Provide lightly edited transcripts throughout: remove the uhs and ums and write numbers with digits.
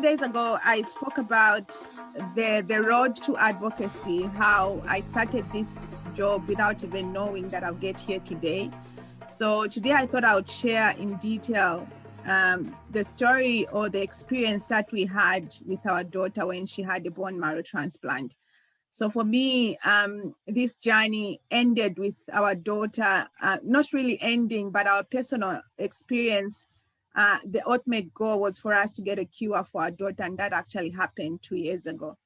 days ago, I spoke about the road to advocacy, how I started this job without even knowing that I'll get here today. So today I thought I would share in detail the story or the experience that we had with our daughter when she had a bone marrow transplant. So for me, this journey ended with our daughter, not really ending, but our personal experience. The ultimate goal was for us to get a cure for our daughter, and that actually happened 2 years ago.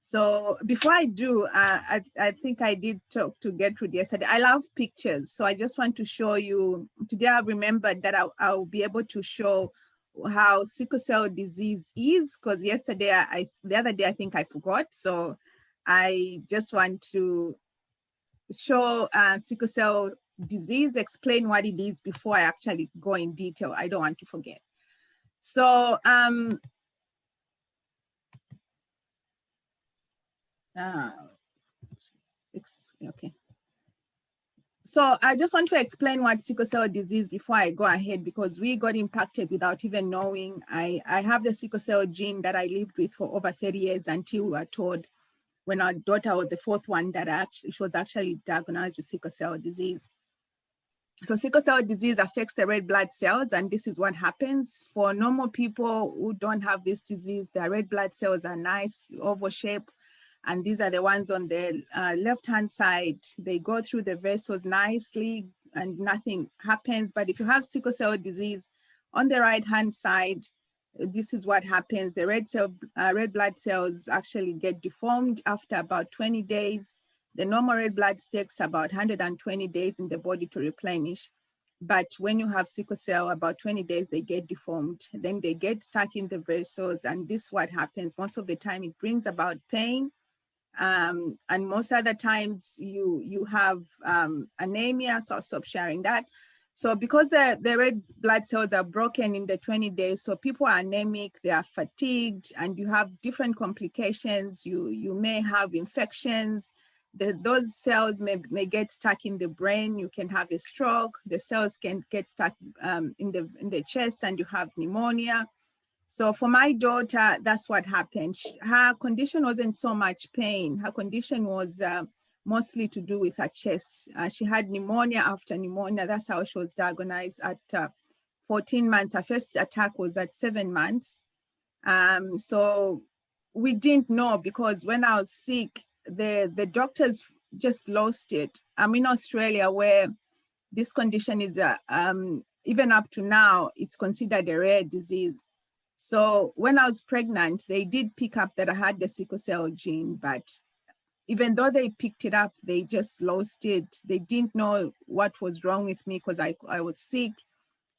So before I do, I think I did talk to Gertrude yesterday. I love pictures, so I just want to show you. Today I remembered that I'll be able to show how sickle cell disease is, because yesterday, the other day, I think I forgot. So I just want to show sickle cell disease, explain what it is before I actually go in detail. I don't want to forget. So okay. So I just want to explain what sickle cell disease before I go ahead, because we got impacted without even knowing. I have the sickle cell gene that I lived with for over 30 years until we were told when our daughter was the fourth one that she was actually diagnosed with sickle cell disease. So sickle cell disease affects the red blood cells, and this is what happens. For normal people who don't have this disease, their red blood cells are nice, oval shape, and these are the ones on the left-hand side. They go through the vessels nicely and nothing happens. But if you have sickle cell disease, on the right-hand side, this is what happens. The red blood cells actually get deformed after about 20 days. The normal red blood takes about 120 days in the body to replenish. But when you have sickle cell, about 20 days, they get deformed. Then they get stuck in the vessels. And this is what happens. Most of the time, it brings about pain. And most other times, you have anemia. So I'll stop sharing that. So because the red blood cells are broken in the 20 days, so people are anemic, they are fatigued, and you have different complications. You may have infections. Those cells may get stuck in the brain. You can have a stroke. The cells can get stuck in the chest, and you have pneumonia. So for my daughter, that's what happened. Her condition wasn't so much pain. Her condition was mostly to do with her chest. She had pneumonia after pneumonia. That's how she was diagnosed at 14 months. Her first attack was at 7 months. So we didn't know, because when I was sick, the doctors just lost it. I'm in Australia, where this condition is, even up to now, it's considered a rare disease. So when I was pregnant, they did pick up that I had the sickle cell gene, but even though they picked it up, they just lost it. They didn't know what was wrong with me, because I was sick.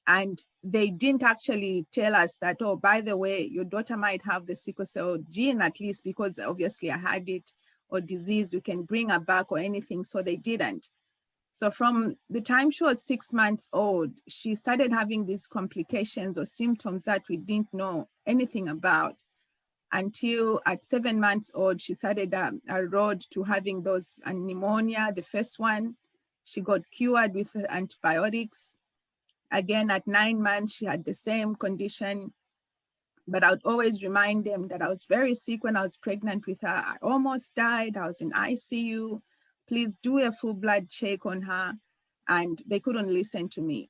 And they didn't actually tell us that, oh, by the way, your daughter might have the sickle cell gene, at least because obviously I had it, or disease, you can bring her back or anything. So they didn't. So from the time she was 6 months old, she started having these complications or symptoms that we didn't know anything about, until at 7 months old, she started a road to having those pneumonia. The first one, she got cured with antibiotics. Again, at 9 months, she had the same condition. But I would always remind them that I was very sick when I was pregnant with her. I almost died. I was in ICU. Please do a full blood check on her. And they couldn't listen to me.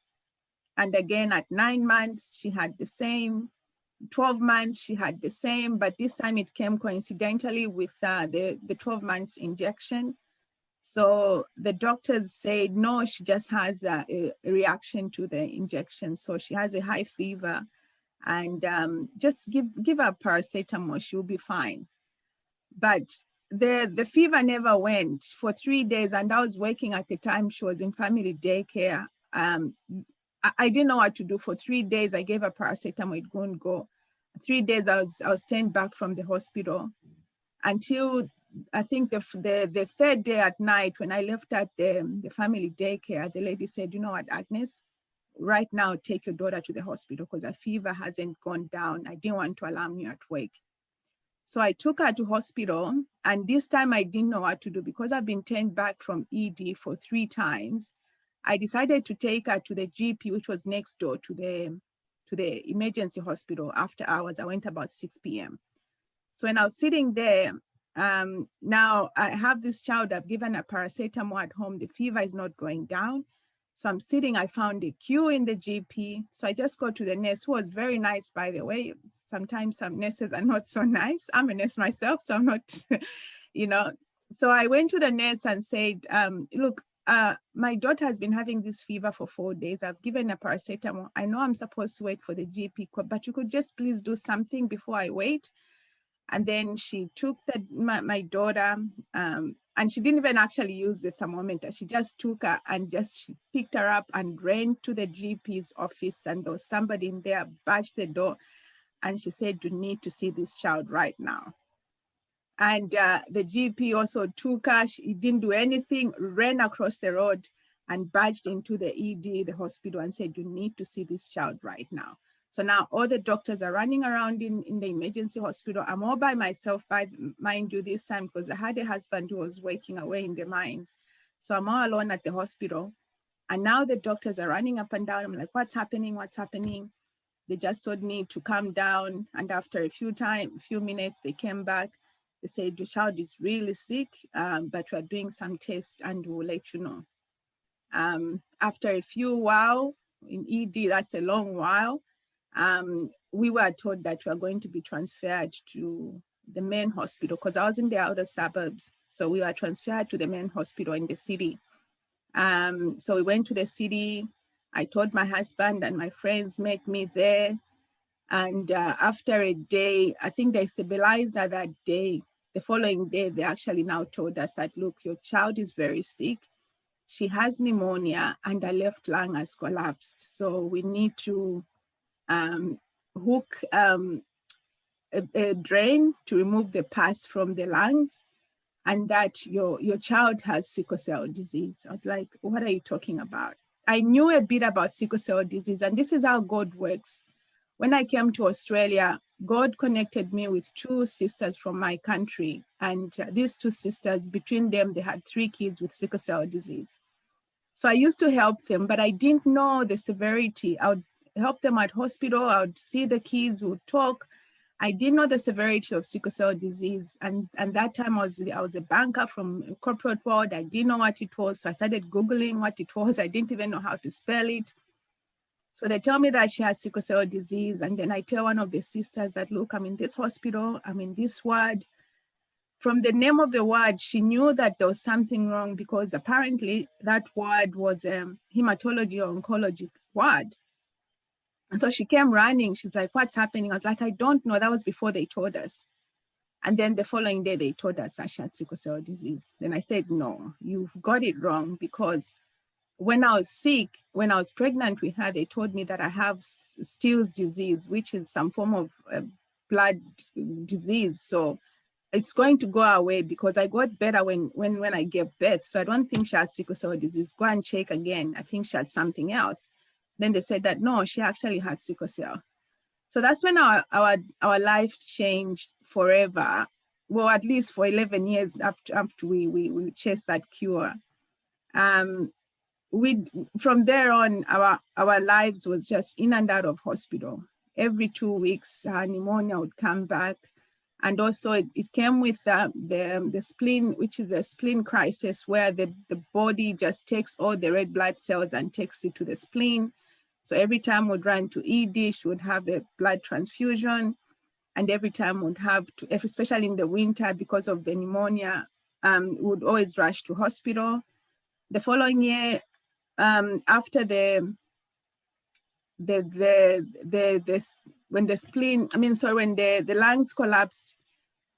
And again, at 9 months, she had the same. 12 months, she had the same, but this time it came coincidentally with the 12 months injection. So the doctors said, no, she just has a reaction to the injection. So she has a high fever, and just give her paracetamol, she'll be fine. But the fever never went for 3 days, and I was working at the time. She was in family daycare. I didn't know what to do. For 3 days, I gave her paracetamol, it wouldn't go. 3 days, I was turned back from the hospital, until I think the third day at night, when I left at the family daycare, the lady said, you know what, Agnes, right now, take your daughter to the hospital, because her fever hasn't gone down. I didn't want to alarm you at work. So I took her to hospital, and this time I didn't know what to do, because I've been turned back from ED for 3 times. I decided to take her to the GP, which was next door to the to the emergency hospital after hours. I went about 6 p.m. So when I was sitting there, now I have this child, I've given a paracetamol at home, the fever is not going down. So I'm sitting, I found a queue in the GP. So I just go to the nurse, who was very nice, by the way. Sometimes some nurses are not so nice. I'm a nurse myself, so I'm not, you know. So I went to the nurse and said, look, my daughter has been having this fever for 4 days. I've given her paracetamol. I know I'm supposed to wait for the GP, but you could just please do something before I wait. And then she took my daughter, and she didn't even actually use the thermometer. She just took her and she picked her up and ran to the GP's office, and there was somebody in there, barged the door, and she said, you need to see this child right now. And the GP also took her, she didn't do anything, ran across the road and barged into the ED, the hospital, and said, you need to see this child right now. So now all the doctors are running around in the emergency hospital. I'm all by myself, mind you, this time, because I had a husband who was working away in the mines. So I'm all alone at the hospital. And now the doctors are running up and down. I'm like, what's happening? What's happening? They just told me to calm down. And after a few minutes, they came back. They said, your child is really sick, but we're doing some tests and we'll let you know. After a few while in ED, that's a long while, we were told that we are going to be transferred to the main hospital, because I was in the outer suburbs. So we were transferred to the main hospital in the city. So we went to the city. I told my husband, and my friends met me there. And after a day, I think they stabilized her that day. The following day, they actually now told us that, look, your child is very sick. She has pneumonia and her left lung has collapsed. So we need to hook a drain to remove the pus from the lungs, and that your child has sickle cell disease. I was like, what are you talking about? I knew a bit about sickle cell disease, and this is how God works. When I came to Australia, God connected me with 2 sisters from my country. And these 2 sisters, between them, they had 3 kids with sickle cell disease. So I used to help them, but I didn't know the severity. I would help them at hospital. I would see the kids, we would talk. I didn't know the severity of sickle cell disease. And that time I was a banker from corporate world. I didn't know what it was. So I started Googling what it was. I didn't even know how to spell it. So they tell me that she has sickle cell disease. And then I tell one of the sisters that, look, I'm in this hospital, I'm in this ward. From the name of the ward, she knew that there was something wrong, because apparently that ward was a hematology or oncology ward. And so she came running. She's like, what's happening? I was like, I don't know. That was before they told us. And then the following day, they told us that she had sickle cell disease. Then I said, no, you've got it wrong, because when I was sick, when I was pregnant with her, they told me that I have Still's disease, which is some form of blood disease. So it's going to go away, because I got better when I gave birth. So I don't think she has sickle cell disease. Go and check again. I think she has something else. Then they said that, no, she actually has sickle cell. So that's when our life changed forever. Well, at least for 11 years after we chased that cure. From there on, our lives was just in and out of hospital. Every 2 weeks, pneumonia would come back. And also it came with the spleen, which is a spleen crisis, where the body just takes all the red blood cells and takes it to the spleen. So every time we'd run to ED, she would have a blood transfusion. And every time we'd have to, especially in the winter, because of the pneumonia, would always rush to hospital. The following year, after when the lungs collapsed,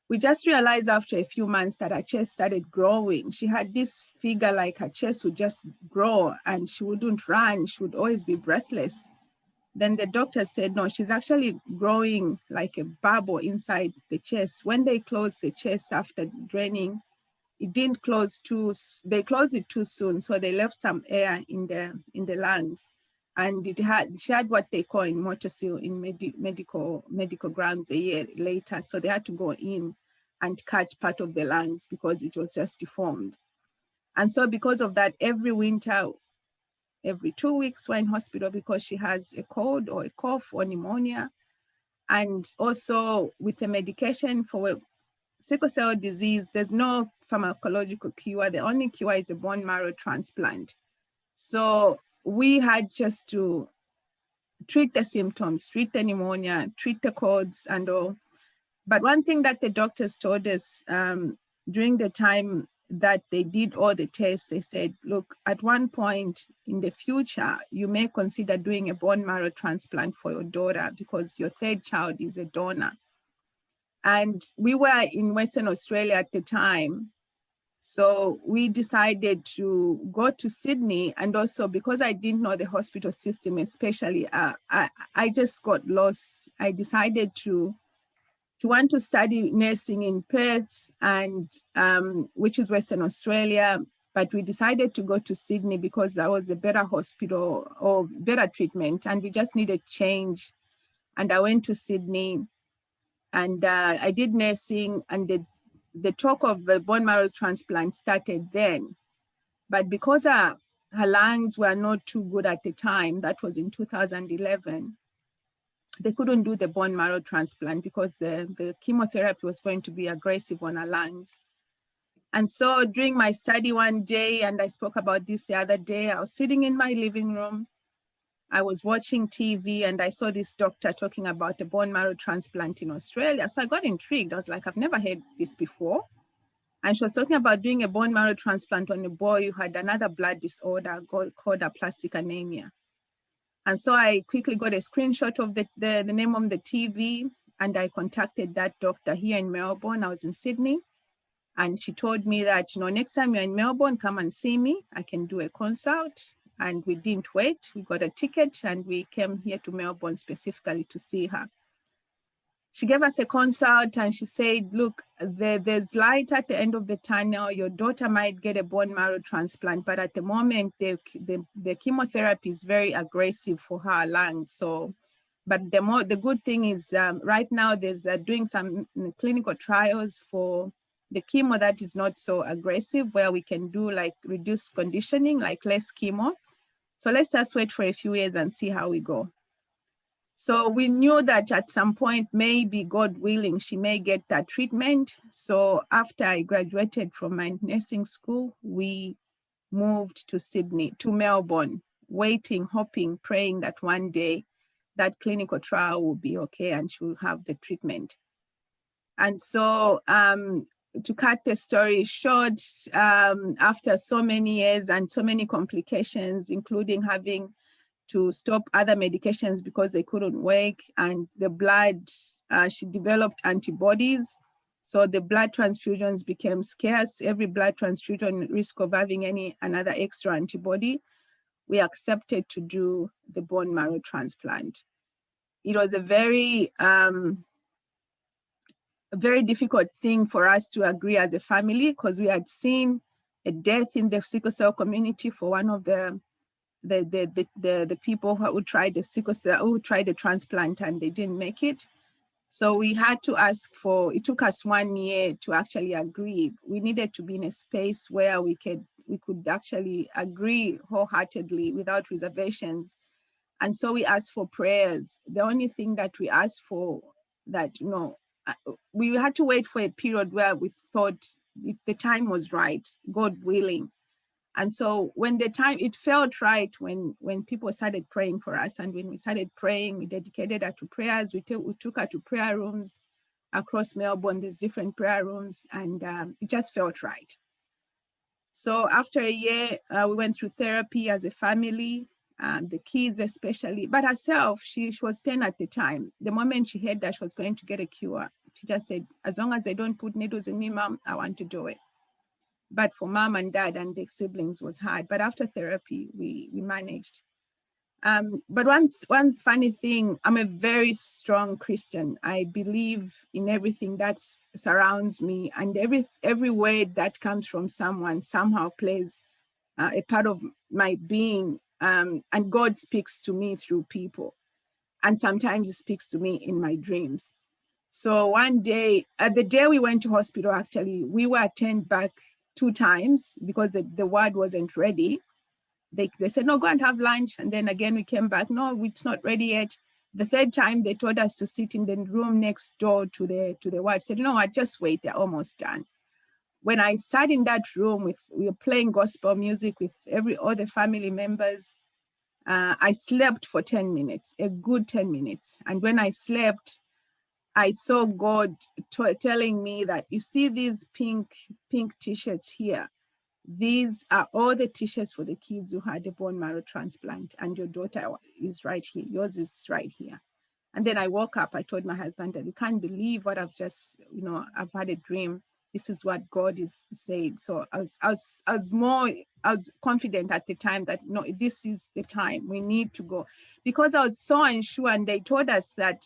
we just realized after a few months that her chest started growing. She had this figure like her chest would just grow and she wouldn't run. She would always be breathless. Then the doctor said, no, she's actually growing like a bubble inside the chest. When they closed the chest after draining, it didn't close they closed it too soon. So they left some air in the lungs. And she had what they call in motor seal in medical grounds a year later. So they had to go in and cut part of the lungs because it was just deformed. And so because of that, every winter every 2 weeks we're in hospital because she has a cold or a cough or pneumonia. And also with the medication for sickle cell disease, there's no pharmacological cure. The only cure is a bone marrow transplant. So we had just to treat the symptoms, treat the pneumonia, treat the colds and all. But one thing that the doctors told us during the time that they did all the tests, they said, look, at one point in the future, you may consider doing a bone marrow transplant for your daughter because your third child is a donor. And we were in Western Australia at the time. So we decided to go to Sydney, and also because I didn't know the hospital system, especially, I just got lost. I decided to want to study nursing in Perth, and which is Western Australia, but we decided to go to Sydney because that was a better hospital or better treatment, and we just needed change. And I went to Sydney, and I did nursing, and the talk of the bone marrow transplant started then. But because her lungs were not too good at the time, that was in 2011, they couldn't do the bone marrow transplant because the chemotherapy was going to be aggressive on her lungs. And so during my study one day, and I spoke about this the other day, I was sitting in my living room, I was watching TV, and I saw this doctor talking about a bone marrow transplant in Australia. So I got intrigued. I was like, I've never heard this before. And she was talking about doing a bone marrow transplant on a boy who had another blood disorder called aplastic anemia. And so I quickly got a screenshot of the name on the TV, and I contacted that doctor here in Melbourne. I was in Sydney, and she told me that, you know, next time you're in Melbourne, come and see me. I can do a consult. And we didn't wait. We got a ticket, and we came here to Melbourne specifically to see her. She gave us a consult, and she said, look, there's light at the end of the tunnel. Your daughter might get a bone marrow transplant, but at the moment, the chemotherapy is very aggressive for her lungs. So, but the good thing is right now they're doing some clinical trials for the chemo that is not so aggressive, where we can do like reduced conditioning, like less chemo. So let's just wait for a few years and see how we go. So we knew that at some point, maybe God willing, she may get that treatment. So after I graduated from my nursing school, we moved to Sydney, to Melbourne, waiting, hoping, praying that one day that clinical trial will be okay and she will have the treatment. And so to cut the story short, after so many years and so many complications, including having to stop other medications because they couldn't work, and the blood, she developed antibodies. So the blood transfusions became scarce. Every blood transfusion risk of having another extra antibody. We accepted to do the bone marrow transplant. It was a very difficult thing for us to agree as a family, because we had seen a death in the sickle cell community for one of the people who tried the sickle cell, who tried the transplant, and they didn't make it. So we had to ask for, it took us 1 year to actually agree. We needed to be in a space where we could actually agree wholeheartedly without reservations. And so we asked for prayers. The only thing that we asked for, that, you know, we had to wait for a period where we thought the time was right, God willing. And so when the time, it felt right when people started praying for us. And when we started praying, we dedicated her to prayers. We took her to prayer rooms across Melbourne. There's different prayer rooms, and it just felt right. So after a year, we went through therapy as a family, the kids especially, but herself, she was 10 at the time. The moment she heard that she was going to get a cure, she just said, as long as they don't put needles in me, Mom, I want to do it. But for Mom and Dad and the siblings was hard. But after therapy, we managed. But one funny thing, I'm a very strong Christian. I believe in everything that surrounds me, and every word that comes from someone somehow plays a part of my being. And God speaks to me through people. And sometimes he speaks to me in my dreams. So one day, the day we went to hospital, actually, we were turned back 2 times because the ward wasn't ready. they said, no, go and have lunch. And then again, we came back. No, it's not ready yet. The third time they told us to sit in the room next door to the ward. Said, no, I just wait. They're almost done. When I sat in that room we were playing gospel music with all the family members, I slept for 10 minutes, a good 10 minutes. And when I slept, I saw God telling me that, you see these pink t-shirts here? These are all the t-shirts for the kids who had a bone marrow transplant, and your daughter is right here. Yours is right here. And then I woke up, I told my husband that you can't believe what I've just, I've had a dream. This is what God is saying. So I was confident at the time that, no, this is the time we need to go, because I was so unsure. And they told us that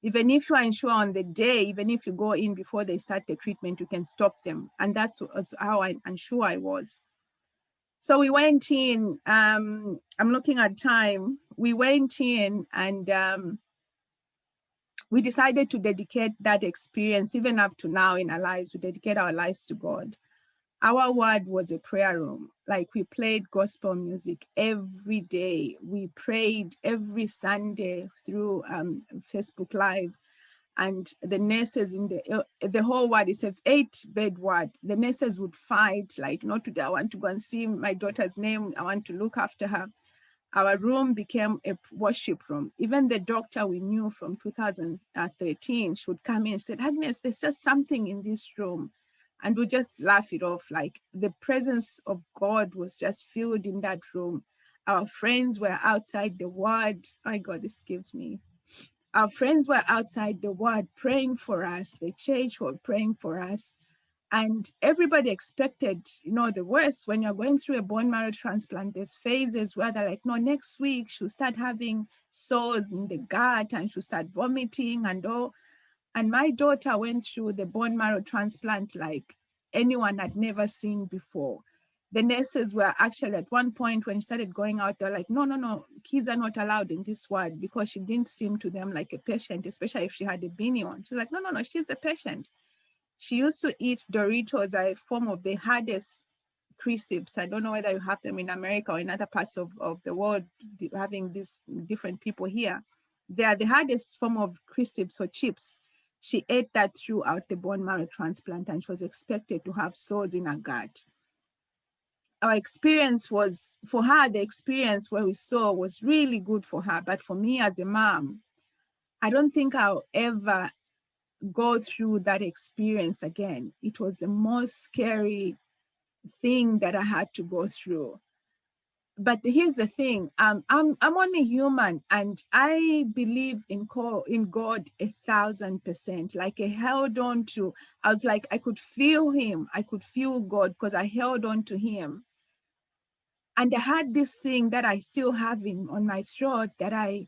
even if you are unsure on the day, even if you go in before they start the treatment, you can stop them. And that's how unsure I was. So we went in, I'm looking at time. We went in and we decided to dedicate that experience, even up to now in our lives, to dedicate our lives to God. Our ward was a prayer room. Like, we played gospel music every day. We prayed every Sunday through Facebook Live. And the nurses in the whole ward, is an 8-bed ward. The nurses would fight, like, not today, I want to go and see my daughter's name. I want to look after her. Our room became a worship room. Even the doctor we knew from 2013 should come in and said, Agnes, there's just something in this room. And we just laugh it off. Like, the presence of God was just filled in that room. Our friends were outside the ward. My God, this gives me. Our friends were outside the ward praying for us. The church were praying for us. And everybody expected, the worst. When you're going through a bone marrow transplant, there's phases where they're like, no, next week she'll start having sores in the gut and she'll start vomiting and all. And my daughter went through the bone marrow transplant like anyone had never seen before. The nurses were actually, at one point when she started going out, they're like, no, kids are not allowed in this ward, because she didn't seem to them like a patient, especially if she had a beanie on. She's like, no, she's a patient. She used to eat Doritos, a form of the hardest crisps. I don't know whether you have them in America or in other parts of the world, having these different people here. They are the hardest form of crisps or chips. She ate that throughout the bone marrow transplant, and she was expected to have sores in her gut. Our experience was, for her, the experience where we saw was really good for her. But for me as a mom, I don't think I'll ever go through that experience again. It was the most scary thing that I had to go through. But here's the thing, I'm only human, and I believe in God 1,000%. Like, I held on to, I was like, I could feel him. I could feel God because I held on to him. And I had this thing that I still have on my throat, that I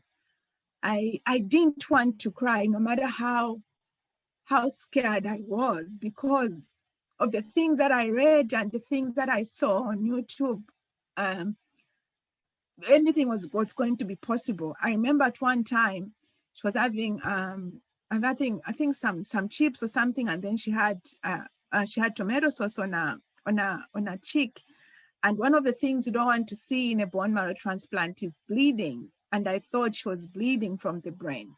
didn't want to cry, no matter how scared I was, because of the things that I read and the things that I saw on YouTube. Anything was going to be possible. I remember at one time she was having I think some chips or something, and then she had tomato sauce on her cheek. And one of the things you don't want to see in a bone marrow transplant is bleeding. And I thought she was bleeding from the brain.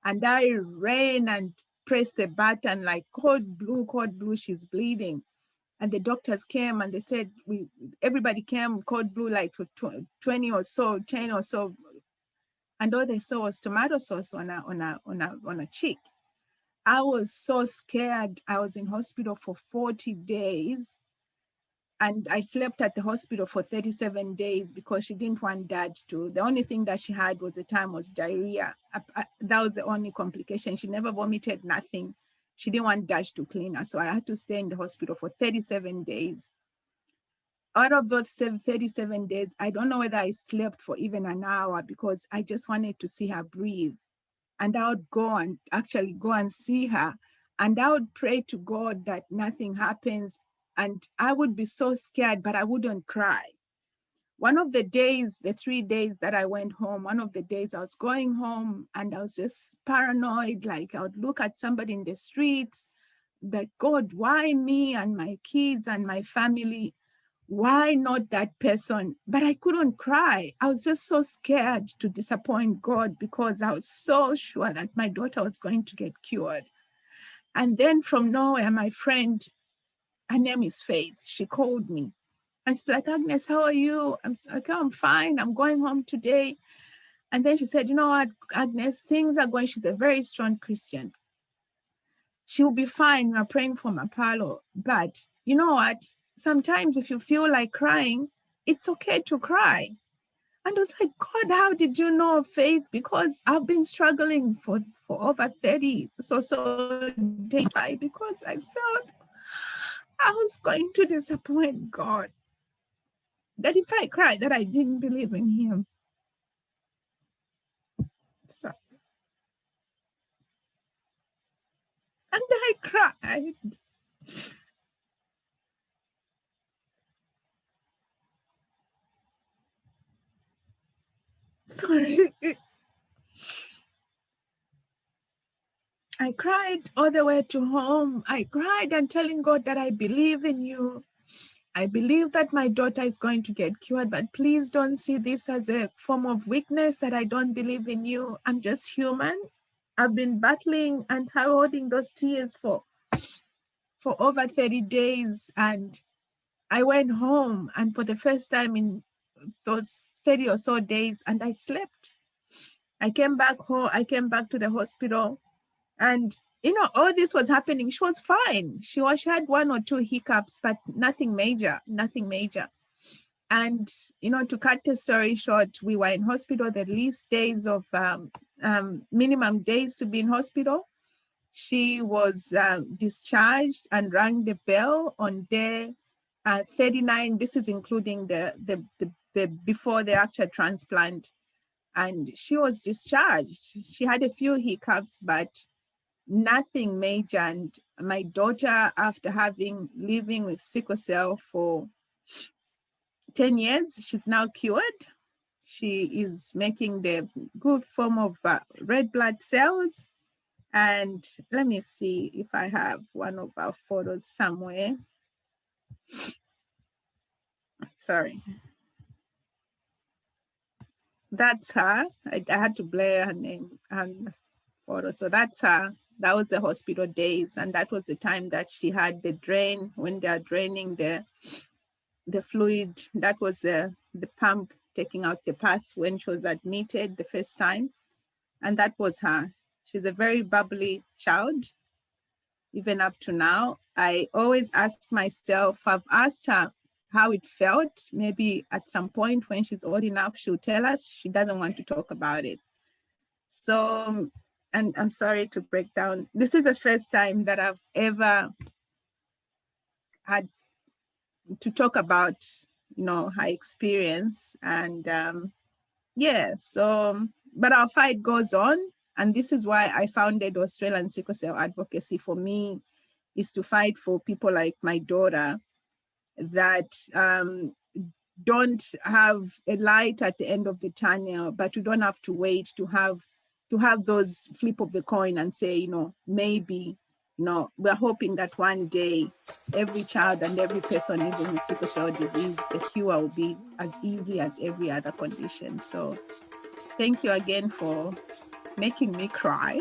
And I ran and pressed the button, like, code blue, she's bleeding. And the doctors came and they said, everybody came, code blue, like 20 or so, 10 or so. And all they saw was tomato sauce on a cheek. I was so scared. I was in hospital for 40 days. And I slept at the hospital for 37 days because she didn't want Dad to. The only thing that she had was diarrhea. That was the only complication. She never vomited, nothing. She didn't want Dad to clean her. So I had to stay in the hospital for 37 days. Out of those 37 days, I don't know whether I slept for even an hour, because I just wanted to see her breathe. And I would go and see her. And I would pray to God that nothing happens. And I would be so scared, but I wouldn't cry. One of the days, the 3 days that I went home, one of the days I was going home and I was just paranoid. Like, I would look at somebody in the streets, but God, why me and my kids and my family? why not that person? But I couldn't cry. I was just so scared to disappoint God because I was so sure that my daughter was going to get cured. And then from nowhere, my friend, her name is Faith, she called me. And she's like, Agnes, how are you? I'm like, oh, I'm fine. I'm going home today. And then she said, you know what, Agnes, things are going, she's a very strong Christian. She will be fine. We're praying for Mapalo. But you know what? Sometimes if you feel like crying, it's okay to cry. And I was like, God, how did you know, Faith? Because I've been struggling for over 30 so days because I felt I was going to disappoint God. That if I cried, that I didn't believe in him. So, and I cried. Sorry. I cried all the way to home. I cried and telling God that I believe in you. I believe that my daughter is going to get cured, but please don't see this as a form of weakness that I don't believe in you. I'm just human. I've been battling and holding those tears for over 30 days. And I went home, and for the first time in those 30 or so days, and I slept. I came back home. I came back to the hospital, and all this was happening. She was fine. She had one or two hiccups, but nothing major. And to cut the story short, we were in hospital. The least days of minimum days to be in hospital. She was discharged and rang the bell on day 39. This is including the before the actual transplant. And she was discharged. She had a few hiccups, but nothing major. And my daughter, after living with sickle cell for 10 years, she's now cured. She is making the good form of red blood cells. And let me see if I have one of our photos somewhere. Sorry. That's her. I had to blur her name and photo. So that's her. That was the hospital days. And that was the time that she had the drain, when they are draining the fluid. That was the pump taking out the pus when she was admitted the first time. And that was her. She's a very bubbly child, even up to now. I always ask myself, I've asked her how it felt. Maybe at some point when she's old enough, she'll tell us. She doesn't want to talk about it. So, and I'm sorry to break down. This is the first time that I've ever had to talk about, her experience. And yeah, so, but our fight goes on. And this is why I founded Australian Sickle Cell Advocacy. For me, is to fight for people like my daughter that don't have a light at the end of the tunnel, but you don't have to wait to have those flip of the coin and say, maybe, we're hoping that one day every child and every person living with sickle cell disease, the cure will be as easy as every other condition. So thank you again for making me cry.